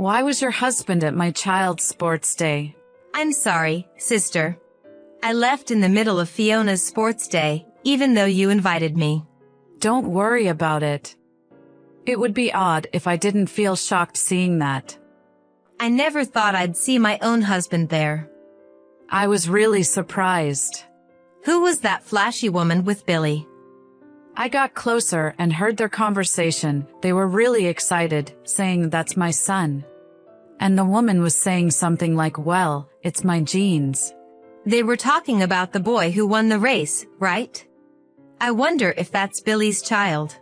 Why was your husband at my child's sports day? I'm sorry, sister. I left in the middle of Fiona's sports day, even though you invited me. Don't worry about it. It would be odd if I didn't feel shocked seeing that. I never thought I'd see my own husband there. I was really surprised. Who was that flashy woman with Billy? I got closer and heard their conversation. They were really excited, saying that's my son. And the woman was saying something like, well, it's my genes. They were talking about the boy who won the race, right? I wonder if that's Billy's child.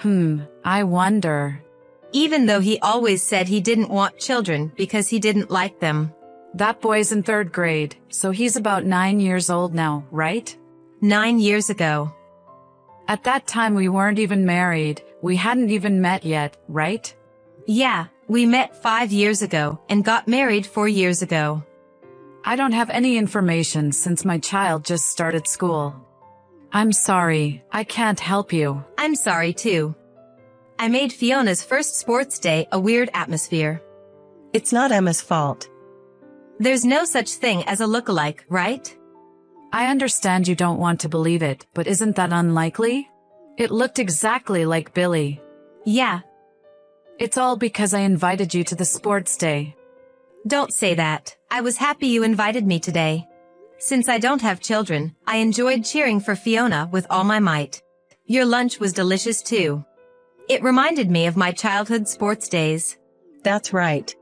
I wonder. Even though he always said he didn't want children because he didn't like them. That boy's in 3rd grade, so he's about 9 years old now, right? 9 years ago. At that time we weren't even married. We hadn't even met yet, right? Yeah, we met 5 years ago and got married 4 years ago. I don't have any information since my child just started school. I'm sorry, I can't help you. I'm sorry too. I made Fiona's first sports day a weird atmosphere. It's not Emma's fault. There's no such thing as a lookalike, right? I understand you don't want to believe it, but isn't that unlikely? It looked exactly like Billy. Yeah. It's all because I invited you to the sports day. Don't say that. I was happy you invited me today. Since I don't have children, I enjoyed cheering for Fiona with all my might. Your lunch was delicious too. It reminded me of my childhood sports days. That's right.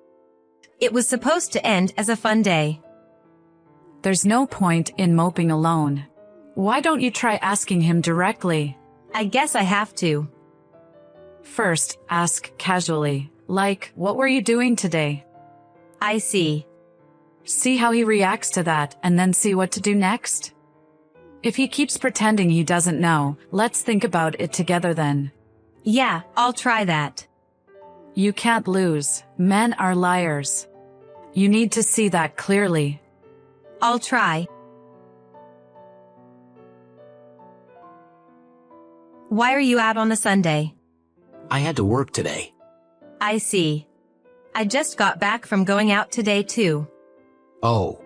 It was supposed to end as a fun day. There's no point in moping alone. Why don't you try asking him directly? I guess I have to. First, ask casually, like, what were you doing today? I see. See how he reacts to that, and then see what to do next? If he keeps pretending he doesn't know, let's think about it together then. Yeah, I'll try that. You can't lose. Men are liars. You need to see that clearly. I'll try. Why are you out on a Sunday? I had to work today. I see. I just got back from going out today too. Oh.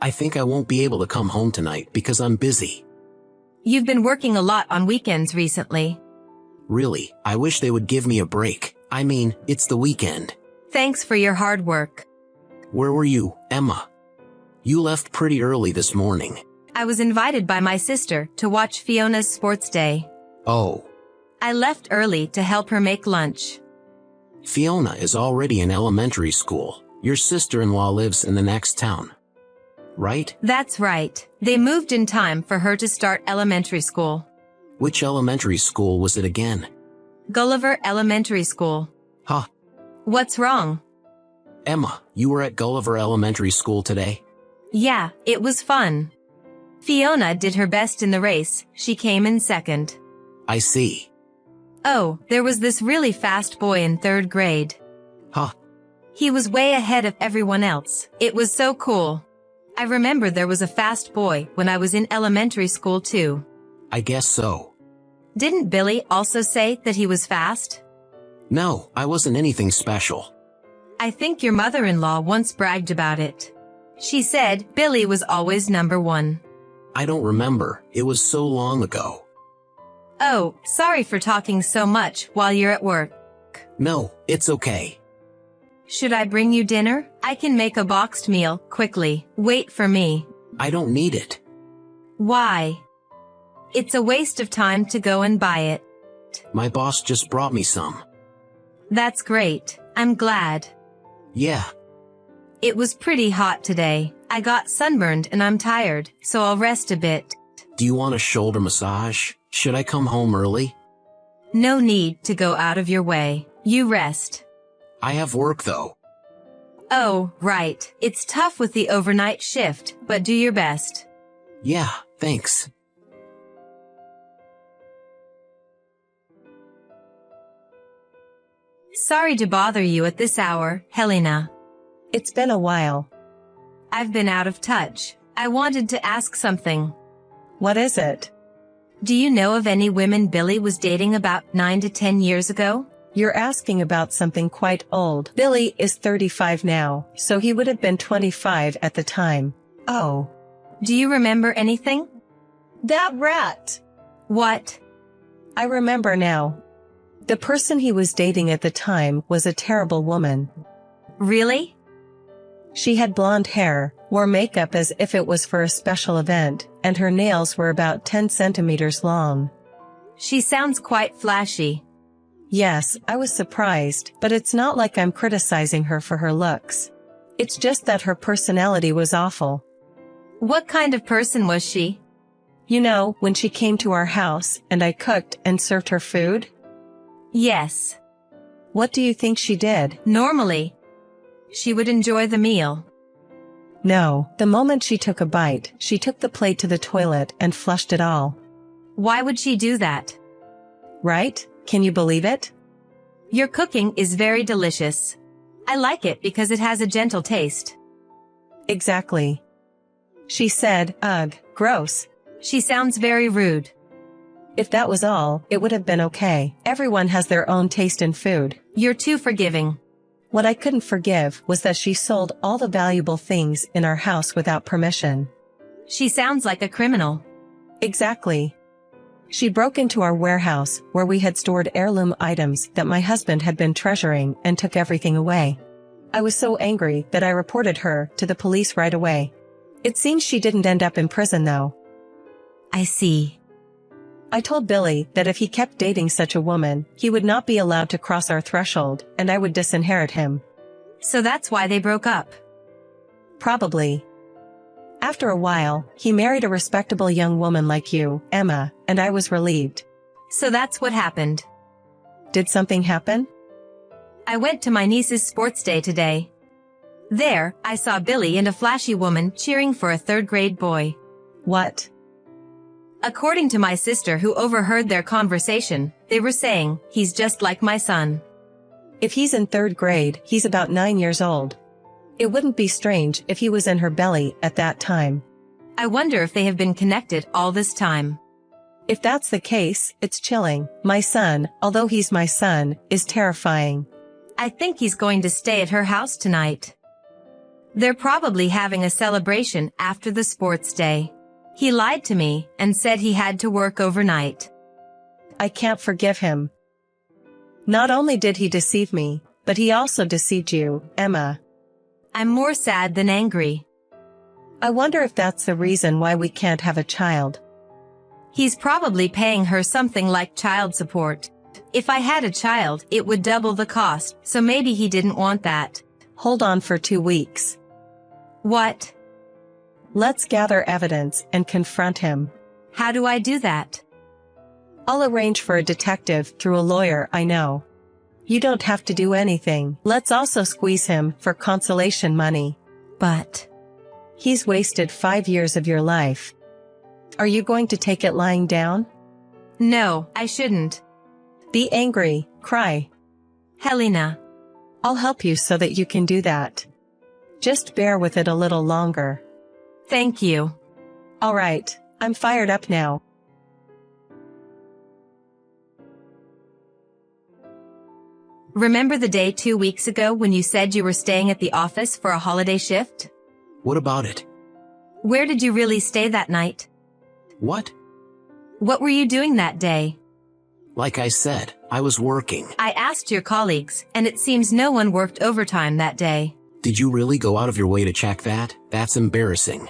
I think I won't be able to come home tonight because I'm busy. You've been working a lot on weekends recently. Really, I wish they would give me a break. I mean, it's the weekend. Thanks for your hard work. Where were you, Emma? You left pretty early this morning. I was invited by my sister to watch Fiona's sports day. Oh. I left early to help her make lunch. Fiona is already in elementary school. Your sister-in-law lives in the next town. Right? That's right. They moved in time for her to start elementary school. Which elementary school was it again? Gulliver Elementary School. Huh. What's wrong? Emma, you were at Gulliver Elementary School today? Yeah, it was fun. Fiona did her best in the race. She came in second. I see. Oh, there was this really fast boy in 3rd grade. Huh. He was way ahead of everyone else. It was so cool. I remember there was a fast boy when I was in elementary school too. I guess so. Didn't Billy also say that he was fast? No, I wasn't anything special. I think your mother-in-law once bragged about it. She said Billy was always number 1. I don't remember. It was so long ago. Oh, sorry for talking so much while you're at work. No, it's okay. Should I bring you dinner? I can make a boxed meal quickly. Wait for me. I don't need it. Why? It's a waste of time to go and buy it. My boss just brought me some. That's great. I'm glad. Yeah. It was pretty hot today. I got sunburned and I'm tired, so I'll rest a bit. Do you want a shoulder massage? Should I come home early? No need to go out of your way. You rest. I have work though. Oh, right. It's tough with the overnight shift, but do your best. Yeah, thanks. Sorry to bother you at this hour, Helena. It's been a while. I've been out of touch. I wanted to ask something. What is it? Do you know of any women Billy was dating about 9 to 10 years ago? You're asking about something quite old. Billy is 35 now, so he would have been 25 at the time. Oh. Do you remember anything? That rat! What? I remember now. The person he was dating at the time was a terrible woman. Really? She had blonde hair, wore makeup as if it was for a special event, and her nails were about 10 centimeters long. She sounds quite flashy. Yes, I was surprised, but it's not like I'm criticizing her for her looks. It's just that her personality was awful. What kind of person was she? You know, when she came to our house, and I cooked and served her food? Yes. What do you think she did? Normally, she would enjoy the meal. No, the moment she took a bite, she took the plate to the toilet and flushed it all. Why would she do that? Right? Can you believe it? Your cooking is very delicious. I like it because it has a gentle taste. Exactly. She said, ugh, gross. She sounds very rude. If that was all, it would have been okay. Everyone has their own taste in food. You're too forgiving. What I couldn't forgive was that she sold all the valuable things in our house without permission. She sounds like a criminal. Exactly. She broke into our warehouse, where we had stored heirloom items that my husband had been treasuring, and took everything away. I was so angry that I reported her to the police right away. It seems she didn't end up in prison though. I see. I told Billy that if he kept dating such a woman, he would not be allowed to cross our threshold, and I would disinherit him. So that's why they broke up. Probably. After a while, he married a respectable young woman like you, Emma, and I was relieved. So that's what happened. Did something happen? I went to my niece's sports day today. There, I saw Billy and a flashy woman cheering for a third-grade boy. What? According to my sister who overheard their conversation, they were saying, he's just like my son. If he's in third grade, he's about 9 years old. It wouldn't be strange if he was in her belly at that time. I wonder if they have been connected all this time. If that's the case, it's chilling. My son, although he's my son, is terrifying. I think he's going to stay at her house tonight. They're probably having a celebration after the sports day. He lied to me and said he had to work overnight. I can't forgive him. Not only did he deceive me, but he also deceived you, Emma. I'm more sad than angry. I wonder if that's the reason why we can't have a child. He's probably paying her something like child support. If I had a child, it would double the cost, so maybe he didn't want that. Hold on for 2 weeks. What? Let's gather evidence and confront him. How do I do that? I'll arrange for a detective through a lawyer I know. You don't have to do anything. Let's also squeeze him for consolation money. But he's wasted 5 years of your life. Are you going to take it lying down? No, I shouldn't. Be angry, cry. Helena. I'll help you so that you can do that. Just bear with it a little longer. Thank you. All right, I'm fired up now. Remember the day 2 weeks ago when you said you were staying at the office for a holiday shift? What about it? Where did you really stay that night? What? What were you doing that day? Like I said, I was working. I asked your colleagues, and it seems no one worked overtime that day. Did you really go out of your way to check that? That's embarrassing.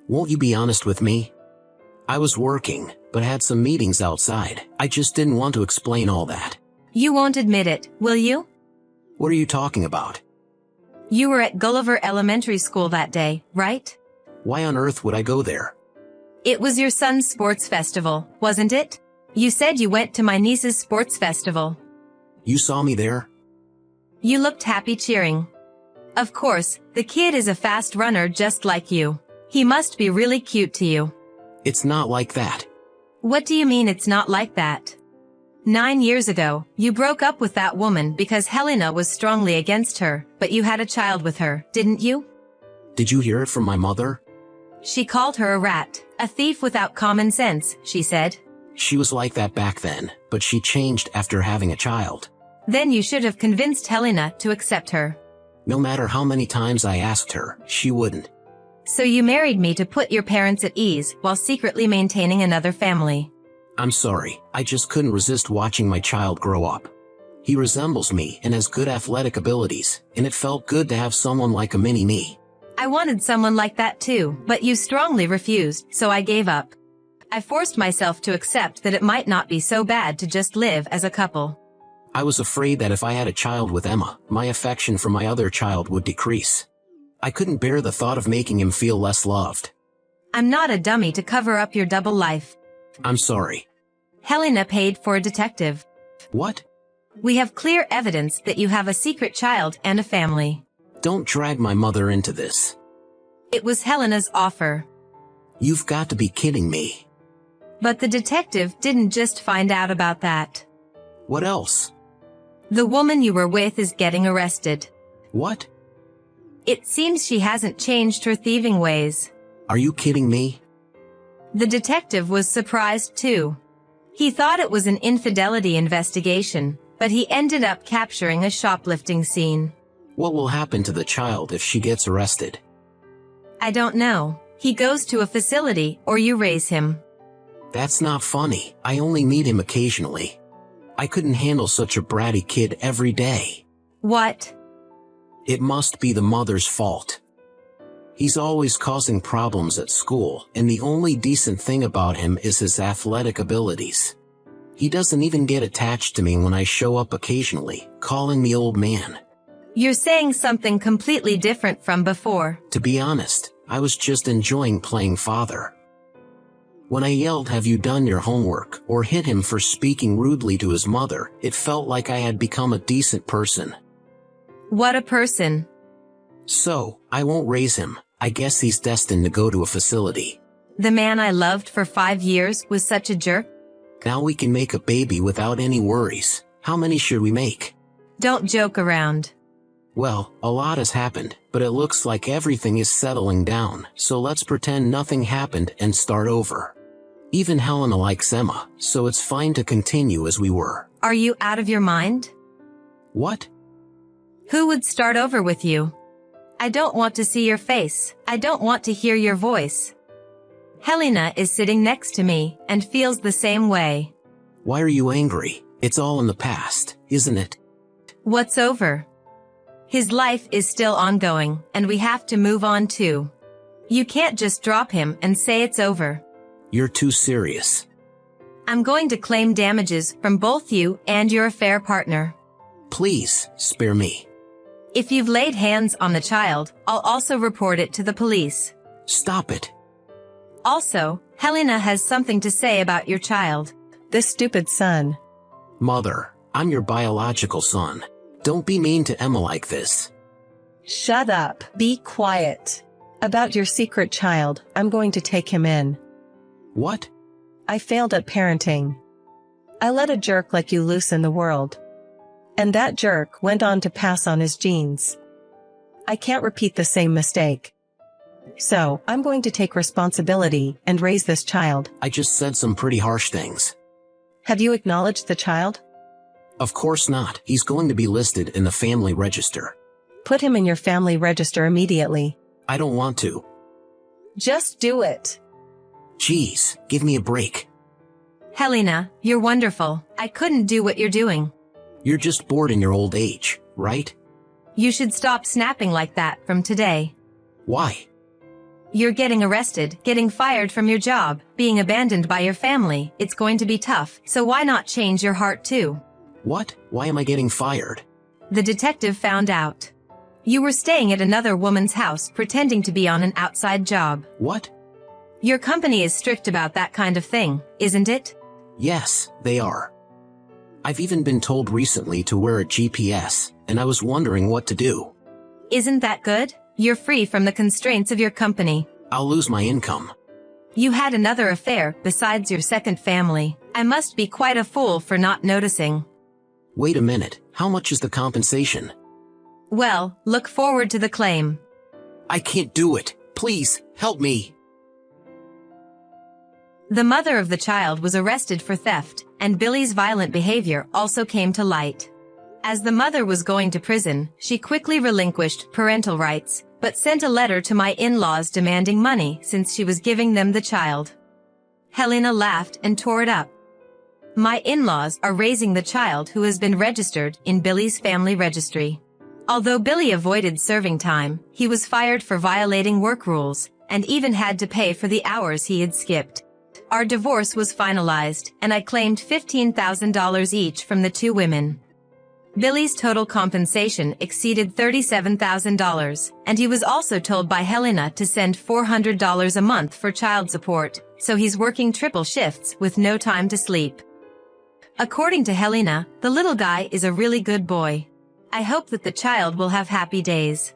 Won't you be honest with me? I was working, but had some meetings outside. I just didn't want to explain all that. You won't admit it, will you? What are you talking about? You were at Gulliver Elementary School that day, right? Why on earth would I go there? It was your son's sports festival, wasn't it? You said you went to my niece's sports festival. You saw me there? You looked happy cheering. Of course, the kid is a fast runner just like you. He must be really cute to you. It's not like that. What do you mean it's not like that? 9 years ago, you broke up with that woman because Helena was strongly against her, but you had a child with her, didn't you? Did you hear it from my mother? She called her a rat, a thief without common sense, she said. She was like that back then, but she changed after having a child. Then you should have convinced Helena to accept her. No matter how many times I asked her, she wouldn't. So you married me to put your parents at ease while secretly maintaining another family. I'm sorry, I just couldn't resist watching my child grow up. He resembles me and has good athletic abilities, and it felt good to have someone like a mini-me. I wanted someone like that too, but you strongly refused, so I gave up. I forced myself to accept that it might not be so bad to just live as a couple. I was afraid that if I had a child with Emma, my affection for my other child would decrease. I couldn't bear the thought of making him feel less loved. I'm not a dummy to cover up your double life. I'm sorry. Helena paid for a detective. What? We have clear evidence that you have a secret child and a family. Don't drag my mother into this. It was Helena's offer. You've got to be kidding me. But the detective didn't just find out about that. What else? The woman you were with is getting arrested. What? It seems she hasn't changed her thieving ways. Are you kidding me? The detective was surprised too. He thought it was an infidelity investigation, but he ended up capturing a shoplifting scene. What will happen to the child if she gets arrested? I don't know. He goes to a facility or you raise him. That's not funny. I only meet him occasionally. I couldn't handle such a bratty kid every day. What? It must be the mother's fault. He's always causing problems at school, and the only decent thing about him is his athletic abilities. He doesn't even get attached to me when I show up occasionally, calling me old man. You're saying something completely different from before. To be honest, I was just enjoying playing father. When I yelled, "Have you done your homework?" or hit him for speaking rudely to his mother, it felt like I had become a decent person. What a person. So, I won't raise him. I guess he's destined to go to a facility. The man I loved for 5 years was such a jerk. Now we can make a baby without any worries. How many should we make? Don't joke around. Well, a lot has happened, but it looks like everything is settling down, so let's pretend nothing happened and start over. Even Helena likes Emma, so it's fine to continue as we were. Are you out of your mind? What? Who would start over with you? I don't want to see your face. I don't want to hear your voice. Helena is sitting next to me and feels the same way. Why are you angry? It's all in the past, isn't it? What's over? His life is still ongoing, and we have to move on too. You can't just drop him and say it's over. You're too serious. I'm going to claim damages from both you and your affair partner. Please, spare me. If you've laid hands on the child, I'll also report it to the police. Stop it. Also, Helena has something to say about your child. This stupid son. Mother, I'm your biological son. Don't be mean to Emma like this. Shut up. Be quiet. About your secret child, I'm going to take him in. What? I failed at parenting. I let a jerk like you loose in the world. And that jerk went on to pass on his genes. I can't repeat the same mistake. So, I'm going to take responsibility and raise this child. I just said some pretty harsh things. Have you acknowledged the child? Of course not. He's going to be listed in the family register. Put him in your family register immediately. I don't want to. Just do it. Jeez, give me a break. Helena, you're wonderful. I couldn't do what you're doing. You're just bored in your old age, right? You should stop snapping like that from today. Why? You're getting arrested, getting fired from your job, being abandoned by your family. It's going to be tough, so why not change your heart too? What? Why am I getting fired? The detective found out. You were staying at another woman's house pretending to be on an outside job. What? Your company is strict about that kind of thing, isn't it? Yes, they are. I've even been told recently to wear a GPS, and I was wondering what to do. Isn't that good? You're free from the constraints of your company. I'll lose my income. You had another affair besides your second family. I must be quite a fool for not noticing. Wait a minute, how much is the compensation? Well, look forward to the claim. I can't do it. Please, help me. The mother of the child was arrested for theft, and Billy's violent behavior also came to light. As the mother was going to prison, she quickly relinquished parental rights, but sent a letter to my in-laws demanding money since she was giving them the child. Helena laughed and tore it up. My in-laws are raising the child who has been registered in Billy's family registry. Although Billy avoided serving time, he was fired for violating work rules, and even had to pay for the hours he had skipped. Our divorce was finalized, and I claimed $15,000 each from the two women. Billy's total compensation exceeded $37,000, and he was also told by Helena to send $400 a month for child support, so he's working triple shifts with no time to sleep. According to Helena, the little guy is a really good boy. I hope that the child will have happy days.